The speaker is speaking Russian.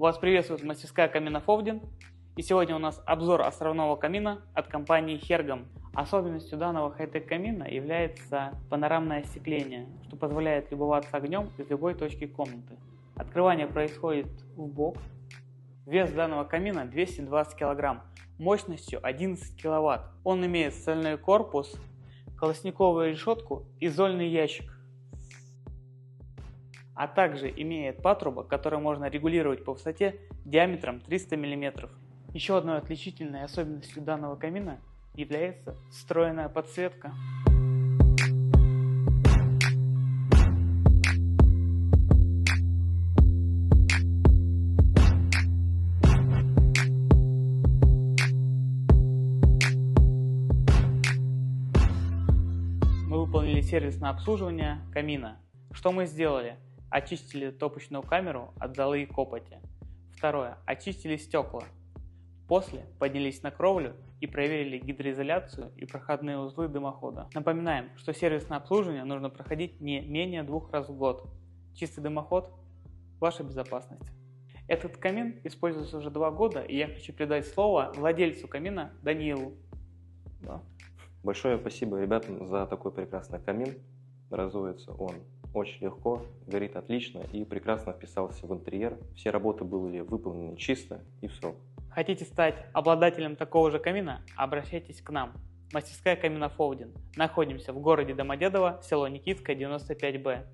Вас приветствует мастерская камина Фовдин. И сегодня у нас обзор островного камина от компании Hergam. Особенностью данного хай-тек камина является панорамное остекление, что позволяет любоваться огнем из любой точки комнаты. Открывание происходит в бок. Вес данного камина 220 кг, мощностью 11 кВт. Он имеет стальной корпус, колосниковую решетку и зольный ящик. А также имеет патрубок, который можно регулировать по высоте диаметром 300 мм. Еще одной отличительной особенностью данного камина является встроенная подсветка. Мы выполнили сервисное обслуживание камина. Что мы сделали? Очистили топочную камеру от золы и копоти. Второе. Очистили стекла. После поднялись на кровлю и проверили гидроизоляцию и проходные узлы дымохода. Напоминаем, что сервисное обслуживание нужно проходить не менее 2 раз в год. Чистый дымоход – ваша безопасность. Этот камин используется уже 2 года, и я хочу передать слово владельцу камина Даниилу. Да. Большое спасибо ребятам за такой прекрасный камин. Разуется он очень легко, горит отлично и прекрасно вписался в интерьер. Все работы были выполнены чисто и в срок. Хотите стать обладателем такого же камина? Обращайтесь к нам. Мастерская камина Фовдин. Находимся в городе Домодедово, село Никитское, 95Б.